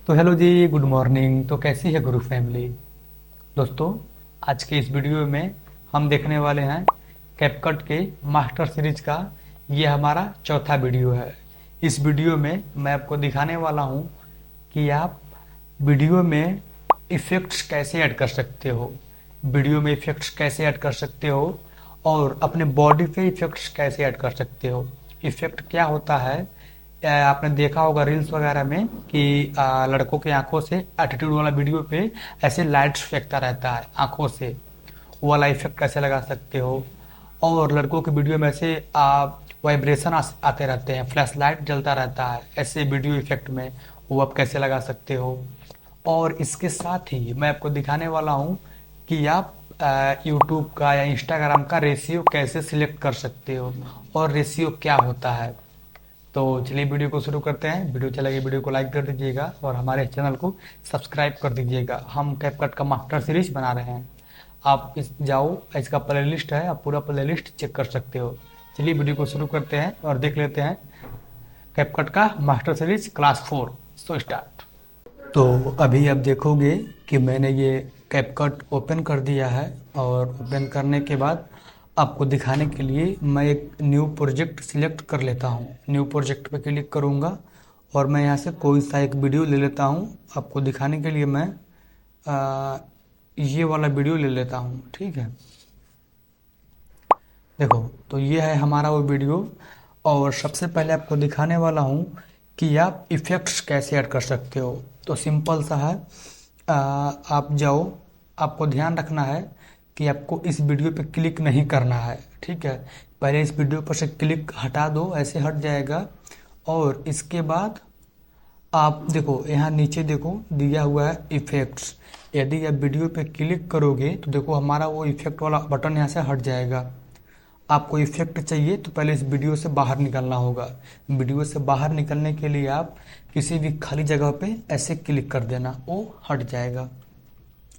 तो हेलो जी, good morning. तो कैसी है गुरु फैमिली? दोस्तों, आज के इस वीडियो में हम देखने वाले हैं कैपकट के मास्टर सीरीज का ये हमारा चौथा वीडियो है। इस वीडियो में मैं आपको दिखाने वाला हूँ कि आप वीडियो में इफ़ेक्ट्स कैसे ऐड कर सकते हो, वीडियो में इफ़ेक्ट्स कैसे ऐड कर सकते हो और अपने बॉडी पे इफ़ेक्ट्स कैसे ऐड कर सकते हो। इफ़ेक्ट क्या होता है? आपने देखा होगा रील्स वगैरह में कि लड़कों की आंखों से एटीट्यूड वाला वीडियो पे ऐसे लाइट्स फेंकता रहता है आंखों से। वो वाला इफेक्ट कैसे लगा सकते हो? और लड़कों की वीडियो में ऐसे वाइब्रेशन आते रहते हैं, फ्लैश लाइट जलता रहता है, ऐसे वीडियो इफेक्ट में वो आप कैसे लगा सकते हो? और इसके साथ ही मैं आपको दिखाने वाला हूँ कि आप यूट्यूब का या इंस्टाग्राम का रेशियो कैसे सिलेक्ट कर सकते हो और रेशियो क्या होता है। तो चलिए वीडियो को शुरू करते हैं। वीडियो अच्छा लगे वीडियो को लाइक कर दीजिएगा और हमारे चैनल को सब्सक्राइब कर दीजिएगा। हम कैपकट का मास्टर सीरीज बना रहे हैं। आप इस जाओ, इसका प्लेलिस्ट है, आप पूरा प्लेलिस्ट चेक कर सकते हो। चलिए वीडियो को शुरू करते हैं और देख लेते हैं कैपकट का master series class 4। So start. तो अभी आप देखोगे कि मैंने ये कैपकट ओपन कर दिया है और ओपन करने के बाद आपको दिखाने के लिए मैं एक न्यू प्रोजेक्ट सिलेक्ट कर लेता हूँ। न्यू प्रोजेक्ट पे क्लिक करूँगा और मैं यहाँ से कोई सा एक वीडियो ले लेता हूँ। आपको दिखाने के लिए मैं ये वाला वीडियो ले लेता हूँ, ठीक है। देखो, तो ये है हमारा वो वीडियो और सबसे पहले आपको दिखाने वाला हूँ कि आप इफ़ेक्ट्स कैसे ऐड कर सकते हो। तो सिंपल सा है, आप जाओ, आपको ध्यान रखना है कि आपको इस वीडियो पे क्लिक नहीं करना है, ठीक है। पहले इस वीडियो पर से क्लिक हटा दो, ऐसे हट जाएगा। और इसके बाद आप देखो, यहाँ नीचे देखो दिया हुआ है इफ़ेक्ट्स। यदि आप वीडियो पे क्लिक करोगे तो देखो हमारा वो इफ़ेक्ट वाला बटन यहाँ से हट जाएगा। आपको इफेक्ट चाहिए तो पहले इस वीडियो से बाहर निकलना होगा। वीडियो से बाहर निकलने के लिए आप किसी भी खाली जगह पे ऐसे क्लिक कर देना, वो हट जाएगा।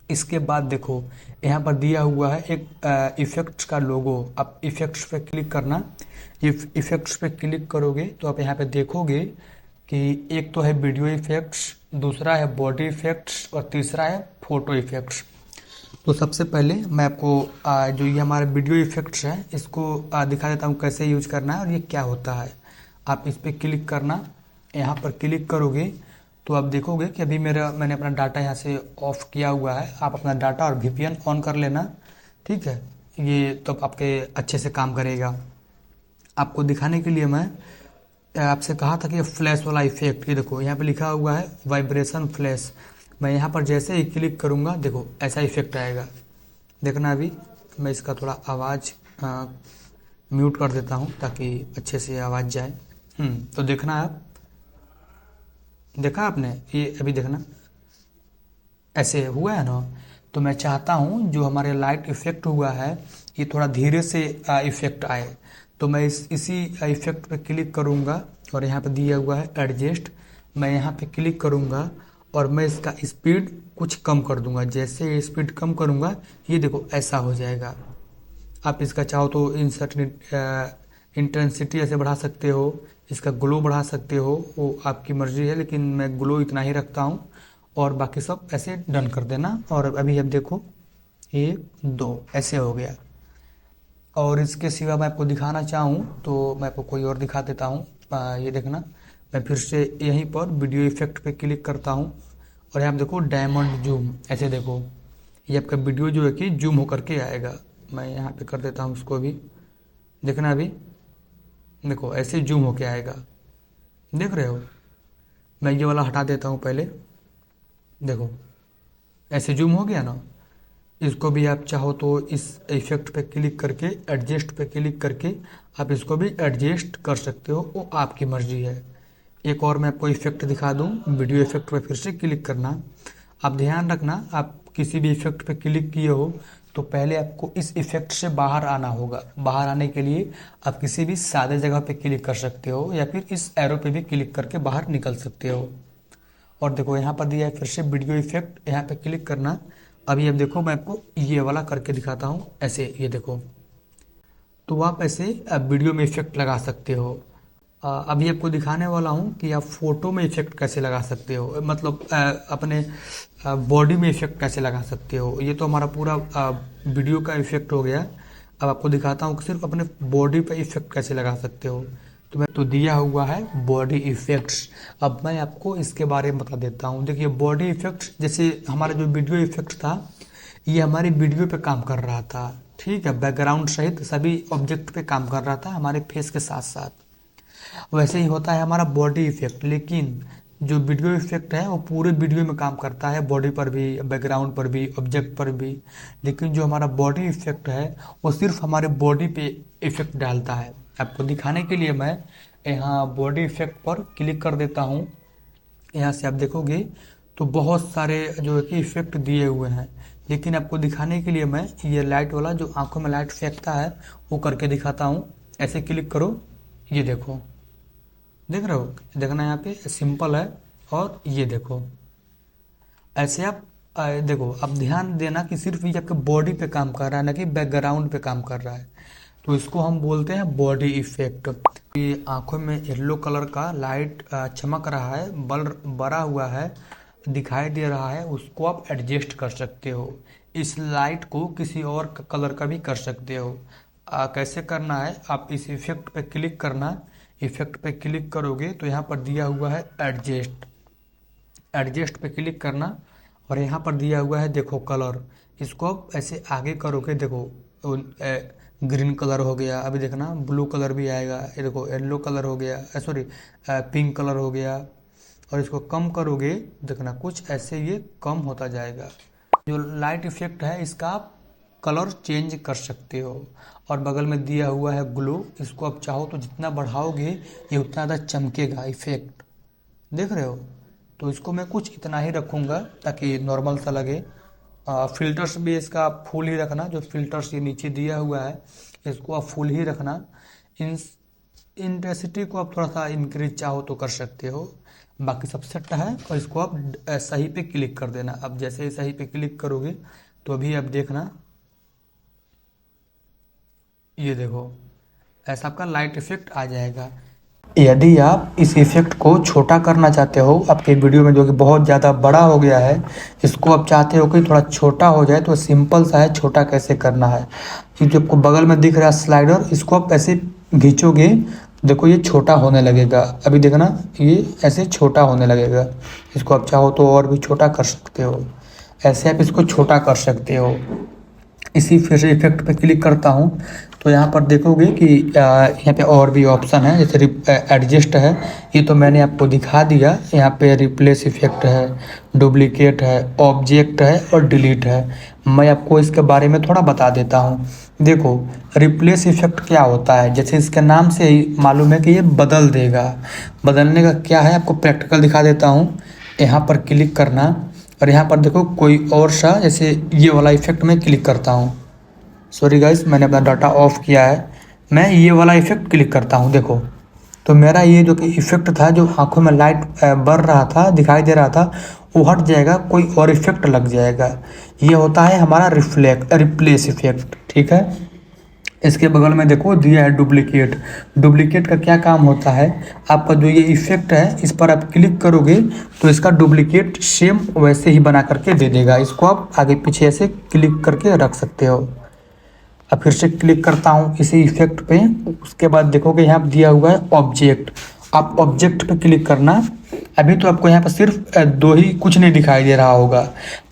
इसके बाद देखो यहाँ पर दिया हुआ है एक इफेक्ट्स का लोगो। आप इफेक्ट्स पे क्लिक करना। इफेक्ट्स पे क्लिक करोगे तो आप यहाँ पे देखोगे कि एक तो है वीडियो इफेक्ट्स, दूसरा है बॉडी इफेक्ट्स और तीसरा है फोटो इफेक्ट्स। तो सबसे पहले मैं आपको जो ये हमारे वीडियो इफेक्ट्स है इसको दिखा देता हूँ कैसे यूज करना है और ये क्या होता है। आप इस पर क्लिक करना। यहाँ पर क्लिक करोगे तो आप देखोगे कि अभी मैंने अपना डाटा यहाँ से ऑफ किया हुआ है। आप अपना डाटा और VPN ऑन कर लेना, ठीक है। ये तो आपके अच्छे से काम करेगा। आपको दिखाने के लिए मैं आपसे कहा था कि फ्लैश वाला इफेक्ट, ये देखो यहाँ पे लिखा हुआ है वाइब्रेशन फ्लैश। मैं यहाँ पर जैसे ही क्लिक करूँगा देखो ऐसा इफेक्ट आएगा। देखना, अभी मैं इसका थोड़ा आवाज़ म्यूट कर देता हूँ ताकि अच्छे से आवाज़ जाए। तो देखना, आप देखा आपने, ये अभी देखना ऐसे हुआ है ना। तो मैं चाहता हूँ जो हमारे लाइट इफेक्ट हुआ है ये थोड़ा धीरे से इफेक्ट आए। तो मैं इसी इफेक्ट पे क्लिक करूँगा और यहाँ पे दिया हुआ है एडजस्ट। मैं यहाँ पे क्लिक करूँगा और मैं इसका स्पीड कुछ कम कर दूंगा। जैसे स्पीड कम करूँगा ये देखो ऐसा हो जाएगा। आप इसका चाहो तो इंटेंसिटी ऐसे बढ़ा सकते हो, इसका ग्लो बढ़ा सकते हो, वो आपकी मर्जी है, लेकिन मैं ग्लो इतना ही रखता हूँ और बाकी सब ऐसे डन कर देना। और अभी अब देखो 1 2 ऐसे हो गया। और इसके सिवा मैं आपको दिखाना चाहूँ तो मैं आपको कोई और दिखा देता हूँ। ये देखना, मैं फिर से यहीं पर वीडियो इफेक्ट पे क्लिक करता हूँ और यहाँ पे देखो डायमंड जूम, ऐसे देखो ये आपका वीडियो जो है कि जूम होकर के आएगा। मैं यहाँ पे कर देता हूँ उसको भी, देखना अभी देखो ऐसे जूम होके आएगा, देख रहे हो। मैं ये वाला हटा देता हूँ पहले, देखो ऐसे जूम हो गया ना। इसको भी आप चाहो तो इस इफेक्ट पे क्लिक करके एडजस्ट पे क्लिक करके आप इसको भी एडजस्ट कर सकते हो, वो आपकी मर्जी है। एक और मैं आपको इफेक्ट दिखा दूं, वीडियो इफेक्ट पे फिर से क्लिक करना। आप ध्यान रखना, आप किसी भी इफेक्ट पे क्लिक किए हो तो पहले आपको इस इफेक्ट से बाहर आना होगा। बाहर आने के लिए आप किसी भी सादे जगह पे क्लिक कर सकते हो या फिर इस एरो पे भी क्लिक करके बाहर निकल सकते हो। और देखो यहाँ पर दिया है फिर से वीडियो इफेक्ट, यहाँ पे क्लिक करना। अभी अब देखो मैं आपको ये वाला करके दिखाता हूँ, ऐसे ये देखो। तो आप ऐसे वीडियो में इफेक्ट लगा सकते हो। अभी आपको दिखाने वाला हूँ कि आप फोटो में इफेक्ट कैसे लगा सकते हो, मतलब अपने बॉडी में इफेक्ट कैसे लगा सकते हो। ये तो हमारा पूरा वीडियो का इफेक्ट हो गया। अब आपको दिखाता हूँ कि सिर्फ अपने बॉडी पे इफेक्ट कैसे लगा सकते हो। तो मैं तो दिया हुआ है बॉडी इफेक्ट्स। अब मैं आपको इसके बारे में बता देता हूँ। देखिए बॉडी इफेक्ट्स, जैसे हमारा जो वीडियो इफेक्ट था ये हमारी वीडियो पे काम कर रहा था, ठीक है, बैकग्राउंड सहित सभी ऑब्जेक्ट पे काम कर रहा था हमारे फेस के साथ साथ। वैसे ही होता है हमारा बॉडी इफेक्ट, लेकिन जो वीडियो इफेक्ट है वो पूरे वीडियो में काम करता है, बॉडी पर भी, बैकग्राउंड पर भी, ऑब्जेक्ट पर भी। लेकिन जो हमारा बॉडी इफेक्ट है वो सिर्फ हमारे बॉडी पे इफेक्ट डालता है। आपको दिखाने के लिए मैं यहाँ बॉडी इफेक्ट पर क्लिक कर देता हूँ। यहाँ से आप देखोगे तो बहुत सारे जो है कि इफेक्ट दिए हुए हैं, लेकिन आपको दिखाने के लिए मैं ये लाइट वाला जो आंखों में लाइट फेंकता है वो करके दिखाता हूँ। ऐसे क्लिक करो, ये देखो, देख रहे हो, देखना यहाँ पे सिंपल है। और ये देखो ऐसे आप देखो, अब ध्यान देना कि सिर्फ ये आपके बॉडी पे काम कर रहा है, ना कि बैकग्राउंड पे काम कर रहा है। तो इसको हम बोलते हैं बॉडी इफेक्ट। ये आंखों में येलो कलर का लाइट चमक रहा है, बल बड़ा हुआ है, दिखाई दे रहा है, उसको आप एडजस्ट कर सकते हो। इस लाइट को किसी और कलर का भी कर सकते हो। कैसे करना है, आप इस इफेक्ट पे क्लिक करना। इफेक्ट पे क्लिक करोगे तो यहाँ पर दिया हुआ है एडजस्ट। एडजस्ट पे क्लिक करना और यहाँ पर दिया हुआ है देखो कलर। इसको आप ऐसे आगे करोगे, देखो ग्रीन कलर हो गया, अभी देखना ब्लू कलर भी आएगा, ये देखो येलो कलर हो गया, सॉरी पिंक कलर हो गया। और इसको कम करोगे, देखना कुछ ऐसे ये कम होता जाएगा। जो लाइट इफेक्ट है इसका आप कलर चेंज कर सकते हो। और बगल में दिया हुआ है ग्लो, इसको आप चाहो तो जितना बढ़ाओगे ये उतना ज़्यादा चमकेगा इफेक्ट, देख रहे हो। तो इसको मैं कुछ इतना ही रखूँगा ताकि नॉर्मल सा लगे। फिल्टर्स भी इसका फुल ही रखना, जो फिल्टर्स ये नीचे दिया हुआ है इसको आप फुल ही रखना। इंटेंसिटी को आप थोड़ा सा इंक्रीज चाहो तो कर सकते हो, बाकी सब सेट है। और इसको आप सही पे क्लिक कर देना। अब जैसे ही सही पे क्लिक करोगे तो अभी आप देखना, ये देखो ऐसा आपका लाइट इफेक्ट आ जाएगा। यदि आप इस इफेक्ट को छोटा करना चाहते हो आपके वीडियो में, जो कि बहुत ज़्यादा बड़ा हो गया है, इसको आप चाहते हो कि थोड़ा छोटा हो जाए, तो सिंपल सा है छोटा कैसे करना है। ये जो आपको बगल में दिख रहा है स्लाइडर, इसको आप ऐसे खींचोगे, देखो ये छोटा होने लगेगा। अभी देखना ये ऐसे छोटा होने लगेगा। इसको आप चाहो तो और भी छोटा कर सकते हो, ऐसे आप इसको छोटा कर सकते हो। इसी फिर से इफेक्ट पे क्लिक करता हूँ तो यहाँ पर देखोगे कि यहाँ पे और भी ऑप्शन है, जैसे एडजस्ट है, ये तो मैंने आपको दिखा दिया। यहाँ पे रिप्लेस इफेक्ट है, डुप्लीकेट है, ऑब्जेक्ट है और डिलीट है। मैं आपको इसके बारे में थोड़ा बता देता हूँ। देखो रिप्लेस इफेक्ट क्या होता है, जैसे इसके नाम से ही मालूम है कि ये बदल देगा। बदलने का क्या है आपको प्रैक्टिकल दिखा देता हूँ। यहाँ पर क्लिक करना और यहाँ पर देखो कोई और सा, जैसे ये वाला इफेक्ट में क्लिक करता हूँ। सॉरी गाइस, मैंने अपना डाटा ऑफ किया है। मैं ये वाला इफेक्ट क्लिक करता हूँ, देखो तो मेरा ये जो कि इफेक्ट था, जो आंखों में लाइट बढ़ रहा था, दिखाई दे रहा था, वो हट जाएगा, कोई और इफेक्ट लग जाएगा। ये होता है हमारा रिप्लेस इफेक्ट, ठीक है। इसके बगल में देखो दिया है डुप्लीकेट। डुप्लीकेट का क्या काम होता है, आपका जो ये इफेक्ट है इस पर आप क्लिक करोगे तो इसका डुप्लीकेट सेम वैसे ही बना करके दे देगा। इसको आप आगे पीछे ऐसे क्लिक करके रख सकते हो। अब फिर से क्लिक करता हूँ इसी इफेक्ट पे। उसके बाद देखोगे यहाँ दिया हुआ है ऑब्जेक्ट। आप ऑब्जेक्ट पे क्लिक करना। अभी तो आपको यहाँ पर सिर्फ दो ही, कुछ नहीं दिखाई दे रहा होगा।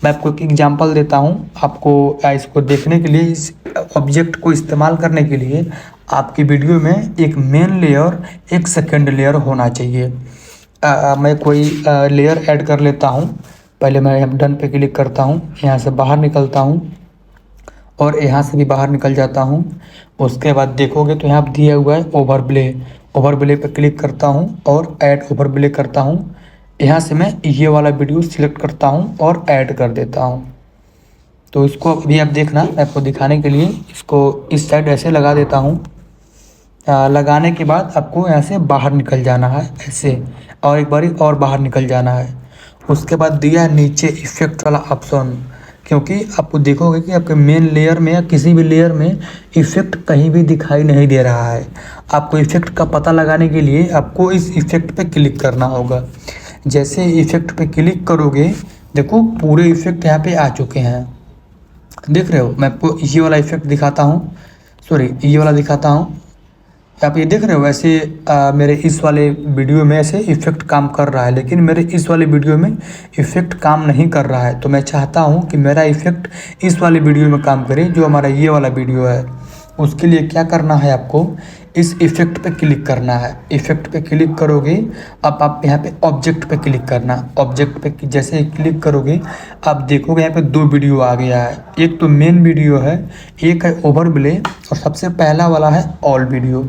मैं आपको एक एग्जांपल देता हूँ। आपको इसको देखने के लिए, इस ऑब्जेक्ट को इस्तेमाल करने के लिए आपकी वीडियो में एक मेन लेयर, एक सेकेंड लेयर होना चाहिए। मैं कोई लेयर ऐड कर लेता हूँ। पहले मैं यहाँ डन पे क्लिक करता हूँ, यहाँ से बाहर निकलता हूँ और यहाँ से भी बाहर निकल जाता हूँ। उसके बाद देखोगे तो यहाँ दिया हुआ है ओवरले। ओवरले पे क्लिक करता हूँ और ऐड ओवरले करता हूँ। यहाँ से मैं ये वाला वीडियो सिलेक्ट करता हूँ और ऐड कर देता हूँ। तो इसको अभी आप देखना, मैं आपको दिखाने के लिए इसको इस साइड ऐसे लगा देता हूँ। लगाने के बाद आपको यहाँ से बाहर निकल जाना है ऐसे, और एक बारी और बाहर निकल जाना है। उसके बाद दिया है नीचे इफेक्ट वाला ऑप्शन, क्योंकि आपको देखोगे कि आपके मेन लेयर में या किसी भी लेयर में इफ़ेक्ट कहीं भी दिखाई नहीं दे रहा है। आपको इफ़ेक्ट का पता लगाने के लिए आपको इस इफ़ेक्ट पे क्लिक करना होगा। जैसे इफ़ेक्ट पे क्लिक करोगे, देखो पूरे इफ़ेक्ट यहाँ पे आ चुके हैं, देख रहे हो। मैं आपको ये वाला इफ़ेक्ट दिखाता हूँ, सॉरी ये वाला दिखाता हूँ। आप ये देख रहे हो वैसे मेरे इस वाले वीडियो में ऐसे इफ़ेक्ट काम कर रहा है, लेकिन मेरे इस वाले वीडियो में इफ़ेक्ट काम नहीं कर रहा है। तो मैं चाहता हूँ कि मेरा इफ़ेक्ट इस वाले वीडियो में काम करे, जो हमारा ये वाला वीडियो है। उसके लिए क्या करना है, आपको इस इफ़ेक्ट पे क्लिक करना है। इफ़ेक्ट पे क्लिक करोगे, अब आप यहाँ पे ऑब्जेक्ट पे क्लिक करना। ऑब्जेक्ट पे जैसे ही क्लिक करोगे, आप देखोगे यहाँ पे दो वीडियो आ गया है। एक तो मेन वीडियो है, एक है ओवरले, और सबसे पहला वाला है ऑल वीडियो।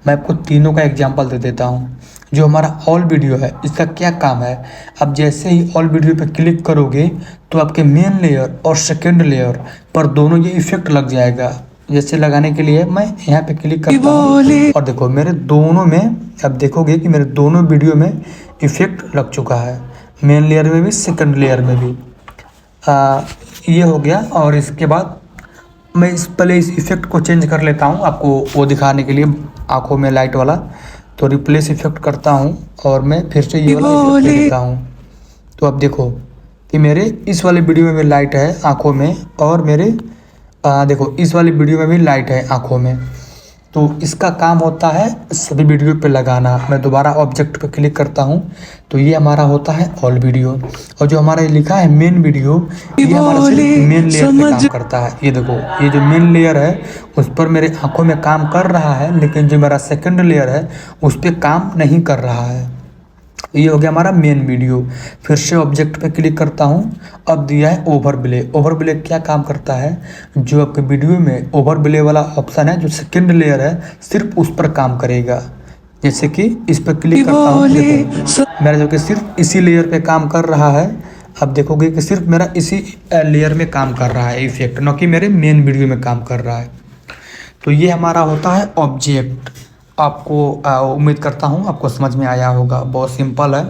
मैं आपको तीनों का एग्जांपल दे देता हूँ। जो हमारा ऑल वीडियो है, इसका क्या काम है, अब जैसे ही ऑल वीडियो पे क्लिक करोगे तो आपके मेन लेयर और सेकेंड लेयर पर दोनों ये इफ़ेक्ट लग जाएगा। जैसे लगाने के लिए मैं यहाँ पे क्लिक करता हूँ और देखो मेरे दोनों में, अब देखोगे कि मेरे दोनों वीडियो में इफ़ेक्ट लग चुका है, मेन लेयर में भी सेकंड लेयर में भी। ये हो गया। और इसके बाद मैं पहले इस इफ़ेक्ट को चेंज कर लेता हूँ आपको वो दिखाने के लिए, आँखों में लाइट वाला। तो रिप्लेस इफ़ेक्ट करता हूँ और मैं फिर से ये वाला इफ़ेक्ट ले लेता हूँ। तो अब देखो कि मेरे इस वाले वीडियो में भी लाइट है आँखों में, और मेरे देखो इस वाली वीडियो में भी लाइट है आँखों में। तो इसका काम होता है सभी वीडियो पे लगाना। मैं दोबारा ऑब्जेक्ट पे क्लिक करता हूँ, तो ये हमारा होता है ऑल वीडियो। और जो हमारा लिखा है मेन वीडियो, ये हमारा सिर्फ मेन लेयर पे काम करता है। ये देखो ये जो मेन लेयर है उस पर मेरे आँखों में काम कर रहा है, लेकिन जो मेरा सेकंड लेयर है उस पर काम नहीं कर रहा है। ये हो गया हमारा मेन वीडियो। फिर से ऑब्जेक्ट पे क्लिक करता हूँ। अब दिया है ओवरले। ओवरले क्या काम करता है, जो आपके वीडियो में ओवरले वाला ऑप्शन है, जो सेकंड लेयर है, सिर्फ उस पर काम करेगा। जैसे कि इस पर क्लिक करता हूँ, देखो मेरा जो कि सिर्फ इसी लेयर पे काम कर रहा है। अब देखोगे कि सिर्फ मेरा इसी लेयर में काम कर रहा है इफेक्ट, न कि मेरे मेन वीडियो में काम कर रहा है। तो ये हमारा होता है ऑब्जेक्ट। आपको उम्मीद करता हूँ आपको समझ में आया होगा, बहुत सिंपल है।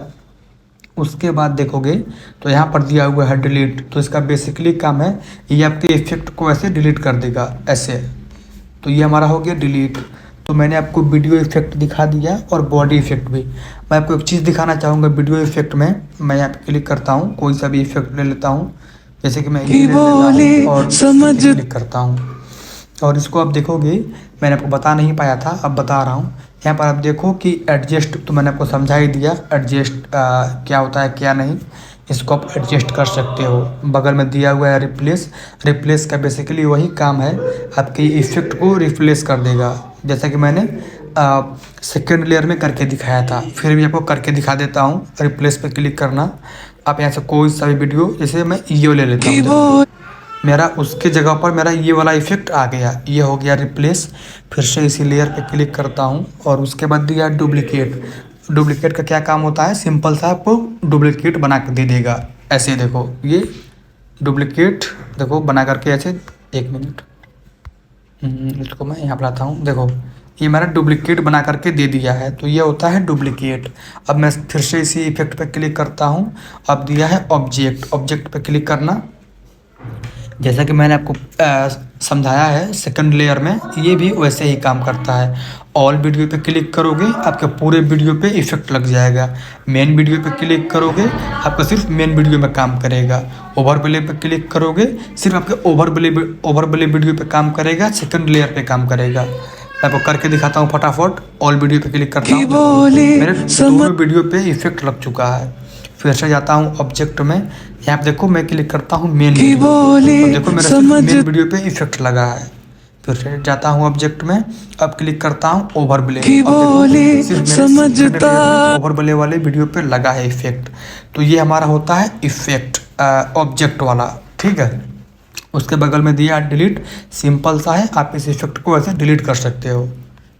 उसके बाद देखोगे तो यहाँ पर दिया हुआ है डिलीट। तो इसका बेसिकली काम है, ये आपके इफेक्ट को ऐसे डिलीट कर देगा ऐसे। तो ये हमारा हो गया डिलीट। तो मैंने आपको वीडियो इफेक्ट दिखा दिया और बॉडी इफेक्ट भी। मैं आपको एक चीज़ दिखाना चाहूँगा वीडियो इफेक्ट में। मैं यहाँ पे क्लिक करता हूँ, कोई सा भी इफेक्ट ले लेता हूँ, जैसे कि मैं ये ले लेता हूँ और क्लिक करता हूँ। और इसको आप देखोगे, मैंने आपको बता नहीं पाया था, अब बता रहा हूँ। यहाँ पर आप देखो कि एडजस्ट, तो मैंने आपको समझा ही दिया एडजस्ट क्या होता है क्या नहीं। इसको आप एडजस्ट कर सकते हो। बगल में दिया हुआ है रिप्लेस। रिप्लेस का बेसिकली वही काम है, आपके इफेक्ट को रिप्लेस कर देगा। जैसा कि मैंने सेकेंड लेयर में करके दिखाया था, फिर भी आपको करके दिखा देता हूँ। रिप्लेस पे क्लिक करना, आप यहाँ से कोई सा भी वीडियो, जैसे मैं ये ले लेता हूँ, मेरा उसके जगह पर मेरा ये वाला इफेक्ट आ गया, ये हो गया रिप्लेस। फिर से इसी लेयर पे क्लिक करता हूँ और उसके बाद दिया डुप्लीकेट। डुप्लीकेट का क्या काम होता है, सिंपल सा आपको डुप्लीकेट बना के दे देगा। ऐसे देखो ये डुप्लीकेट, देखो बना करके ऐसे, एक मिनट इसको मैं यहाँ पर लाता हूँ। देखो ये मेरा डुप्लीकेट बना करके दे दिया है, तो ये होता है डुप्लीकेट। अब मैं फिर से इसी इफेक्ट पे क्लिक करता हूँ। अब दिया है ऑब्जेक्ट। ऑब्जेक्ट पे क्लिक करना, जैसा कि मैंने आपको समझाया है सेकंड लेयर में, ये भी वैसे ही काम करता है। ऑल वीडियो पे क्लिक करोगे, आपके पूरे वीडियो पे इफेक्ट लग जाएगा। मेन वीडियो पे क्लिक करोगे, आपका सिर्फ मेन वीडियो में काम करेगा। ओवरले पे क्लिक करोगे, सिर्फ आपके ओवरले वीडियो पे काम करेगा, सेकंड लेयर पे काम करेगा। मैं आपको करके दिखाता हूँ फटाफट। ऑल वीडियो पे क्लिक करता हूँ, मेरे दोनों वीडियो पे इफेक्ट लग चुका है। फिर से जाता हूँ ऑब्जेक्ट में, यहाँ पे देखो मैं क्लिक करता हूँ मेन वीडियो, तो देखो मेरा सिर्फ मेन वीडियो पे इफेक्ट लगा है। फिर से जाता हूँ ऑब्जेक्ट में, अब क्लिक करता हूँ ओवरले, सिर्फ ओवरले वाले वीडियो पे लगा है इफेक्ट। तो ये हमारा होता है इफेक्ट ऑब्जेक्ट वाला, ठीक है। उसके बगल में दिया डिलीट, सिंपल सा है, आप इस इफेक्ट को ऐसे डिलीट कर सकते हो,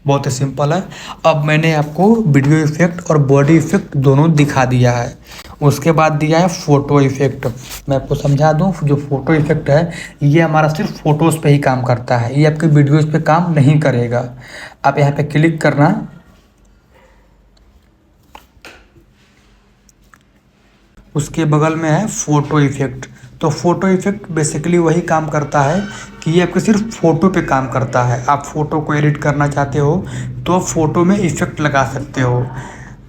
बहुत ही सिंपल है। अब मैंने आपको वीडियो इफेक्ट और बॉडी इफेक्ट दोनों दिखा दिया है। उसके बाद दिया है फ़ोटो इफेक्ट। मैं आपको समझा दूं, जो फ़ोटो इफेक्ट है ये हमारा सिर्फ फ़ोटोज़ पे ही काम करता है, ये आपके वीडियोज़ पे काम नहीं करेगा। आप यहाँ पे क्लिक करना, उसके बगल में है फ़ोटो इफ़ेक्ट। तो फ़ोटो इफ़ेक्ट बेसिकली वही काम करता है कि ये आपके सिर्फ फ़ोटो पे काम करता है। आप फ़ोटो को एडिट करना चाहते हो तो आप फ़ोटो में इफ़ेक्ट लगा सकते हो।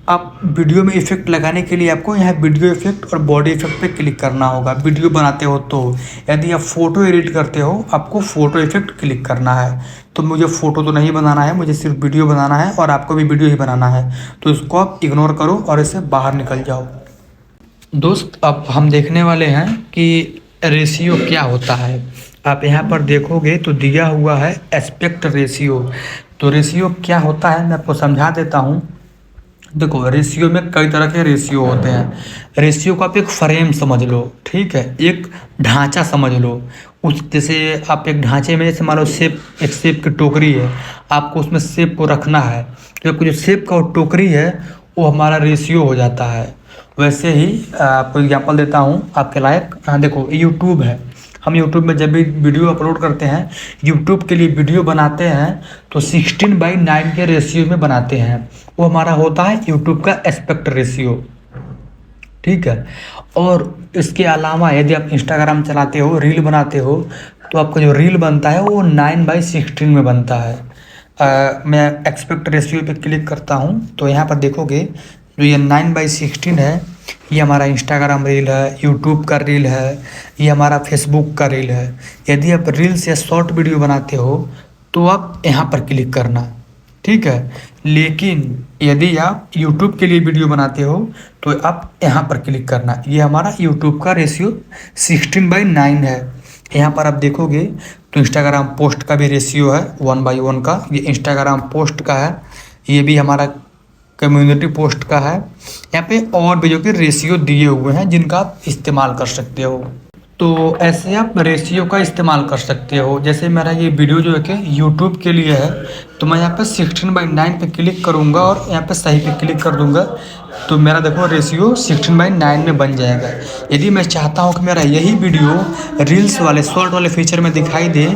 आप वीडियो में इफ़ेक्ट लगाने के लिए आपको यहाँ वीडियो इफ़ेक्ट और बॉडी इफ़ेक्ट पे क्लिक करना होगा। वीडियो बनाते हो तो, यदि आप फ़ोटो एडिट करते हो आपको फ़ोटो इफ़ेक्ट क्लिक करना है। तो मुझे फ़ोटो तो नहीं बनाना है, मुझे सिर्फ वीडियो बनाना है और आपको भी वीडियो ही बनाना है। तो इसको आप इग्नोर करो और इससे बाहर निकल जाओ। दोस्त, अब हम देखने वाले हैं कि रेशियो क्या होता है। आप यहाँ पर देखोगे तो दिया हुआ है एस्पेक्ट रेशियो। तो रेशियो क्या होता है मैं आपको समझा देता हूँ। देखो, रेशियो में कई तरह के रेशियो होते हैं। रेशियो को आप एक फ्रेम समझ लो, ठीक है, एक ढांचा समझ लो। उस जैसे आप एक ढांचे में, जैसे मान लो सेब, एक सेब की टोकरी है, आपको उसमें सेब को रखना है, तो आपको जो सेब का टोकरी है वो हमारा रेशियो हो जाता है। वैसे ही आपको एग्जांपल देता हूँ आपके लायक। हाँ, देखो यूट्यूब है। हम यूट्यूब में जब भी वीडियो अपलोड करते हैं, यूट्यूब के लिए वीडियो बनाते हैं तो 16:9 के रेशियो में बनाते हैं। वो हमारा होता है यूट्यूब का एस्पेक्ट रेशियो, ठीक है। और इसके अलावा यदि आप इंस्टाग्राम चलाते हो, रील बनाते हो, तो आपका जो रील बनता है वो 9:16 में बनता है। मैं एक्सपेक्ट रेशियो पे क्लिक करता हूँ तो यहाँ पर देखोगे जो ये 9:16 है, ये हमारा इंस्टाग्राम रील है, यूट्यूब का रील है, ये हमारा फेसबुक का रील है। यदि आप रील्स या शॉर्ट वीडियो बनाते हो तो आप यहाँ पर क्लिक करना, ठीक है। लेकिन यदि आप यूट्यूब के लिए वीडियो बनाते हो तो आप यहाँ पर क्लिक करना। ये हमारा यूट्यूब का रेशियो 16:9 है। यहाँ पर आप देखोगे तो इंस्टाग्राम पोस्ट का भी रेशियो है 1:1 का। ये इंस्टाग्राम पोस्ट का है, ये भी हमारा कम्युनिटी पोस्ट का है। यहाँ पे और भी जो कि रेशियो दिए हुए हैं जिनका आप इस्तेमाल कर सकते हो। तो ऐसे आप रेशियो का इस्तेमाल कर सकते हो। जैसे मेरा ये वीडियो जो है कि यूट्यूब के लिए है, तो मैं यहाँ पे 16:9 पे क्लिक करूँगा और यहाँ पे सही पे क्लिक कर दूँगा, तो मेरा देखो रेशियो 16:9 में बन जाएगा। यदि मैं चाहता हूँ कि मेरा यही वीडियो रील्स वाले शॉर्ट वाले फीचर में दिखाई दे,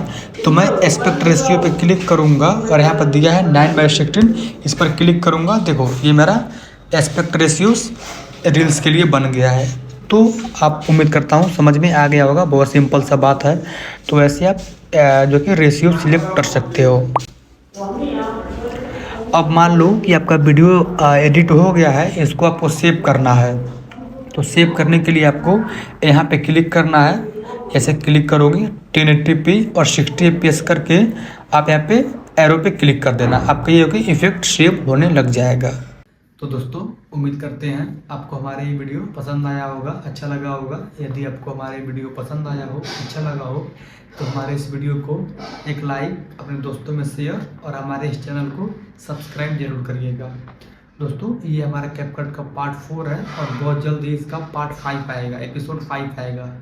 तो मैं एस्पेक्ट रेशियो पे क्लिक करूँगा और यहाँ पर दिया है 9:16, इस पर क्लिक करूँगा। देखो ये मेरा एस्पेक्ट रेशियो रील्स के लिए बन गया है। तो आप, उम्मीद करता हूँ समझ में आ गया होगा, बहुत सिंपल सा बात है। तो ऐसे आप जो कि रेशियो सिलेक्ट कर सकते हो। अब मान लो कि आपका वीडियो एडिट हो गया है, इसको आपको सेव करना है। तो सेव करने के लिए आपको यहाँ पे क्लिक करना है। ऐसे क्लिक करोगे 1080p और 60 fps करके आप यहाँ पे एरो पे क्लिक कर देना। आपका ये होगा इफेक्ट सेव होने लग जाएगा। तो दोस्तों, उम्मीद करते हैं आपको हमारे ये वीडियो पसंद आया होगा, अच्छा लगा होगा। यदि आपको हमारे वीडियो पसंद आया हो, अच्छा लगा हो, तो हमारे इस वीडियो को एक लाइक, अपने दोस्तों में शेयर और हमारे इस चैनल को सब्सक्राइब जरूर करिएगा। दोस्तों, ये हमारा कैपकट का पार्ट 4 है और बहुत जल्द ही इसका पार्ट 5 आएगा, एपिसोड 5 आएगा।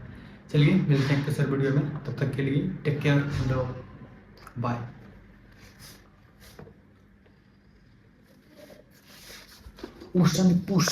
चलिए मिलते हैं किसी वीडियो में, तब तक के लिए take care and bye. Push and push.